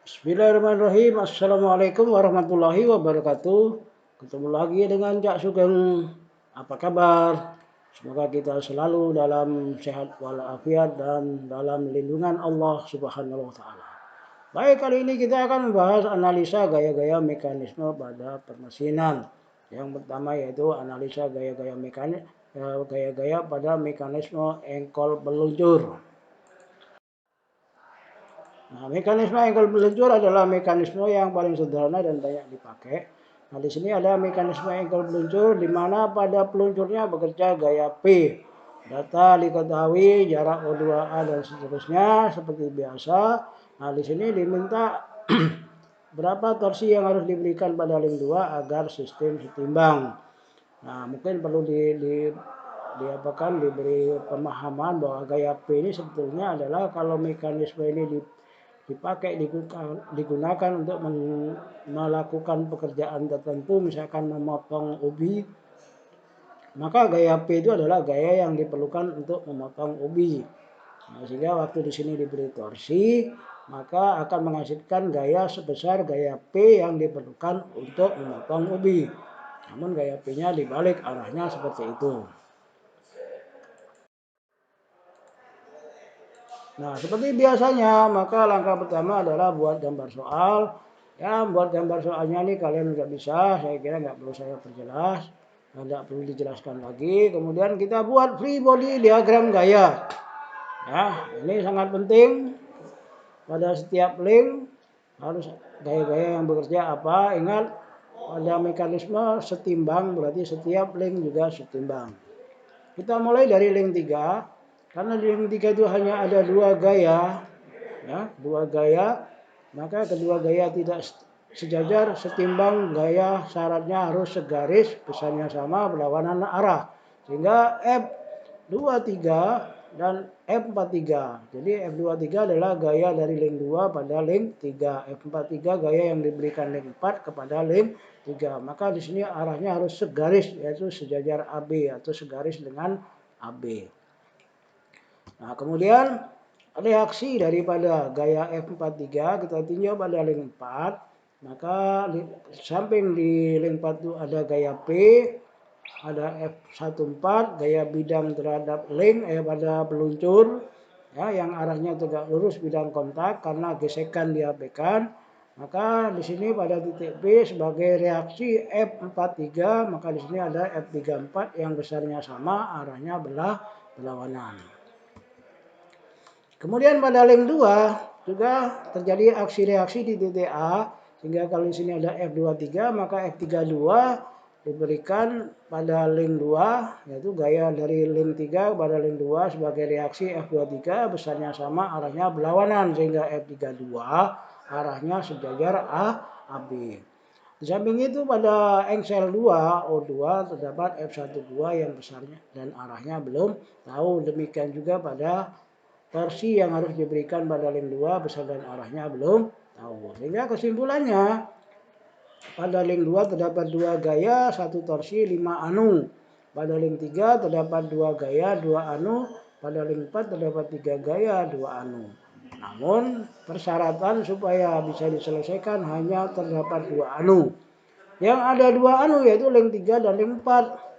Bismillahirrahmanirrahim. Assalamualaikum warahmatullahi wabarakatuh. Ketemu lagi dengan Cak Sugeng. Apa kabar? Semoga kita selalu dalam sehat walafiat dan dalam lindungan Allah Subhanahu wa taala. Baik, kali ini kita akan membahas analisa gaya-gaya mekanisme pada permesinan. Yang pertama yaitu analisa gaya-gaya pada mekanisme engkol peluncur. Nah, mekanisme engkol peluncur adalah mekanisme yang paling sederhana dan banyak dipakai. Nah, di sini ada mekanisme engkol peluncur di mana pada peluncurnya bekerja gaya P. Data diketahui, jarak O2A dan seterusnya seperti biasa. Nah, di sini diminta berapa torsi yang harus diberikan pada link 2 agar sistem setimbang. Nah, mungkin perlu diberi pemahaman bahwa gaya P ini sebetulnya adalah kalau mekanisme ini digunakan untuk melakukan pekerjaan tertentu, misalkan memotong ubi, maka gaya P itu adalah gaya yang diperlukan untuk memotong ubi. Nah, sehingga waktu di sini diberi torsi, maka akan menghasilkan gaya sebesar gaya P yang diperlukan untuk memotong ubi. Namun gaya P-nya dibalik arahnya seperti itu. Nah, seperti biasanya, maka langkah pertama adalah buat gambar soal. Ya, buat gambar soalnya nih kalian udah bisa, saya kira nggak perlu saya perjelas, nggak perlu dijelaskan lagi. Kemudian kita buat free body diagram gaya. Ya, ini sangat penting pada setiap link harus gaya-gaya yang bekerja apa. Ingat, pada mekanisme setimbang berarti setiap link juga setimbang. Kita mulai dari link 3. Karena di link 3 itu hanya ada dua gaya, ya, dua gaya, maka kedua gaya tidak sejajar, setimbang, gaya syaratnya harus segaris, besarnya sama, berlawanan arah. Sehingga F23 dan F43. Jadi F23 adalah gaya dari link 2 pada link 3. F43 gaya yang diberikan link 4 kepada link 3. Maka di sini arahnya harus segaris, yaitu sejajar AB atau segaris dengan AB. Nah, kemudian reaksi daripada gaya F43 kita tinjau pada link 4. Maka samping di link 4 itu ada gaya P, ada F14 gaya bidang terhadap link pada peluncur, ya, yang arahnya tegak lurus bidang kontak karena gesekan diabaikan. Maka di sini pada titik B sebagai reaksi F43, maka di sini ada F34 yang besarnya sama, arahnya berlawanan. Kemudian pada link 2 juga terjadi aksi reaksi di titik A, sehingga kalau di sini ada F23 maka F32 diberikan pada link 2, yaitu gaya dari link 3 pada link 2 sebagai reaksi F23 besarnya sama, arahnya berlawanan, sehingga F32 arahnya sejajar AB. Di samping itu pada engsel 2 O2 terdapat F12 yang besarnya dan arahnya belum tahu. Demikian juga pada torsi yang harus diberikan pada link 2 besar dan arahnya belum tahu. Sehingga kesimpulannya pada link 2 terdapat 2 gaya, 1 torsi, 5 anu. Pada link 3 terdapat 2 gaya, 2 anu. Pada link 4 terdapat 3 gaya, 2 anu. Namun persyaratan supaya bisa diselesaikan hanya terdapat 2 anu. Yang ada 2 anu yaitu link 3 dan link 4.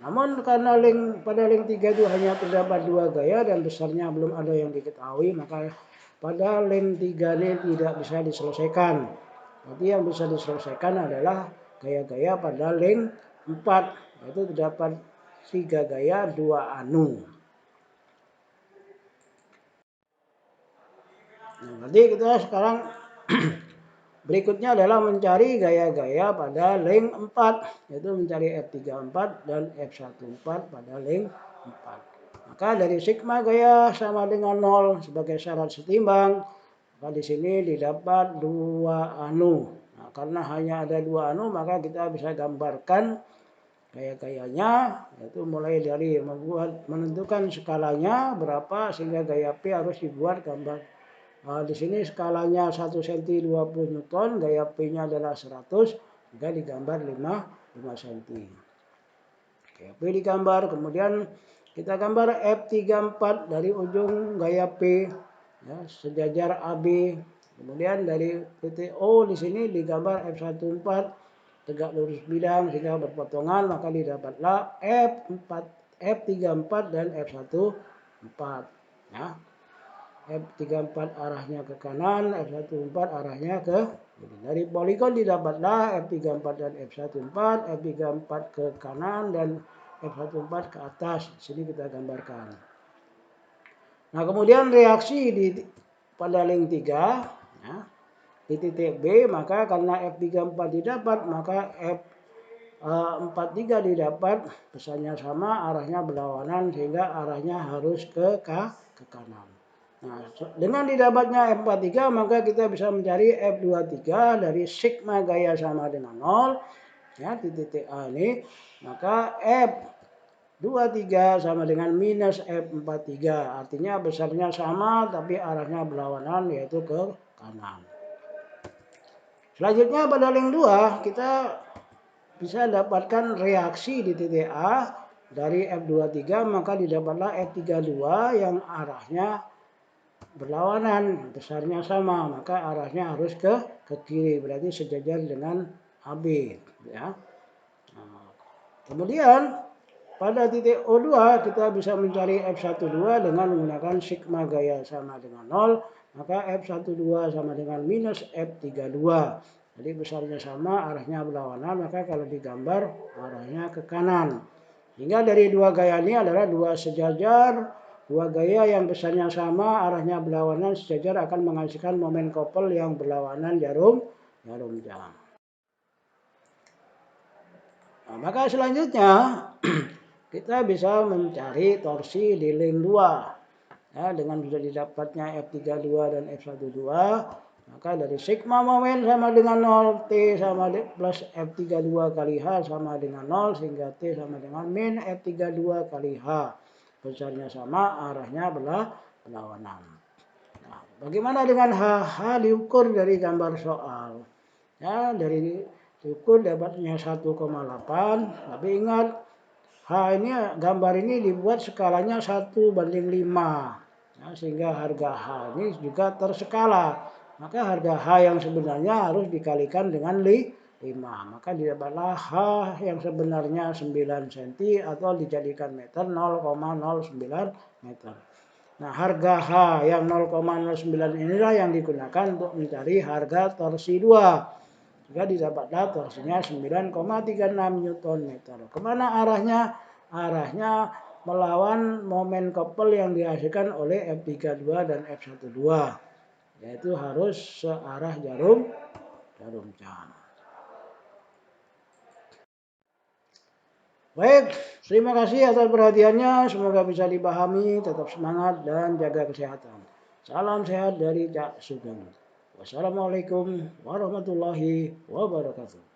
Namun karena pada link 3 itu hanya terdapat 2 gaya dan besarnya belum ada yang diketahui, maka pada link 3 ini tidak bisa diselesaikan. Jadi yang bisa diselesaikan adalah gaya-gaya pada link 4, yaitu terdapat 3 gaya, 2 anu. Nah, berarti kita sekarang berikutnya adalah mencari gaya-gaya pada link 4, yaitu mencari F34 dan F14 pada link 4. Maka dari sigma gaya sama dengan 0 sebagai syarat setimbang, maka di sini didapat 2 anu. Nah, karena hanya ada 2 anu, maka kita bisa gambarkan gaya-gayanya, yaitu mulai dari menentukan skalanya berapa sehingga gaya P harus dibuat gambar. Nah, di sini skalanya 1 cm 20 Newton, gaya P-nya adalah 100, juga digambar 5 cm. Gaya P digambar, kemudian kita gambar F34 dari ujung gaya P, ya, sejajar AB, Kemudian dari titik O di sini digambar F14 tegak lurus bidang sehingga berpotongan, maka didapatlah F4, F34 dan F14. Ya. F34 arahnya ke kanan, F14 arahnya ke kiri. Dari poligon didapatlah F34 dan F14, F34 ke kanan dan F14 ke atas. Sini kita gambarkan. Nah, kemudian reaksi pada link 3, ya, di titik B, maka karena F34 didapat, maka F43 didapat, pesannya sama, arahnya berlawanan, sehingga arahnya harus ke kanan. Nah, dengan didapatnya F43, maka kita bisa mencari F23 dari sigma gaya sama dengan 0, ya, di titik A ini, maka F23 sama dengan minus F43, artinya besarnya sama, tapi arahnya berlawanan, yaitu ke kanan. Selanjutnya pada link 2 kita bisa dapatkan reaksi di titik A dari F23, maka didapatlah F32 yang arahnya berlawanan, besarnya sama, maka arahnya harus ke kiri, berarti sejajar dengan AB, ya. Nah, kemudian pada titik O2 kita bisa mencari F12 dengan menggunakan sigma gaya sama dengan 0, maka F12 sama dengan minus F32. Jadi besarnya sama, arahnya berlawanan, maka kalau digambar arahnya ke kanan. Hingga dari dua gaya ini adalah dua sejajar, dua gaya yang besarnya sama, arahnya berlawanan, sejajar akan menghasilkan momen couple yang berlawanan jarum jam. Nah, maka selanjutnya kita bisa mencari torsi di link 2. Ya, dengan sudah didapatnya F32 dan F12, maka dari sigma momen sama dengan 0, T sama plus F32 kali H sama dengan 0, sehingga T sama dengan min F32 kali H. Besarnya sama, arahnya berlawanan. Nah, bagaimana dengan H diukur dari gambar soal? Ya, dari diukur dapatnya 1,8, tapi ingat H ini, gambar ini dibuat skalanya 1:5, ya, sehingga harga H ini juga terskala. Maka harga H yang sebenarnya harus dikalikan dengan 5. Maka didapatlah H yang sebenarnya 9 cm atau dijadikan meter 0,09 meter. Nah, harga H yang 0,09 inilah yang digunakan untuk mencari harga torsi 2. Jika didapatlah torsinya 9,36 Nm. Kemana arahnya? Arahnya melawan momen couple yang dihasilkan oleh F32 dan F12. Yaitu harus searah jarum jam. Baik, terima kasih atas perhatiannya. Semoga bisa dipahami, tetap semangat dan jaga kesehatan. Salam sehat dari Cak Sugeng. Wassalamualaikum warahmatullahi wabarakatuh.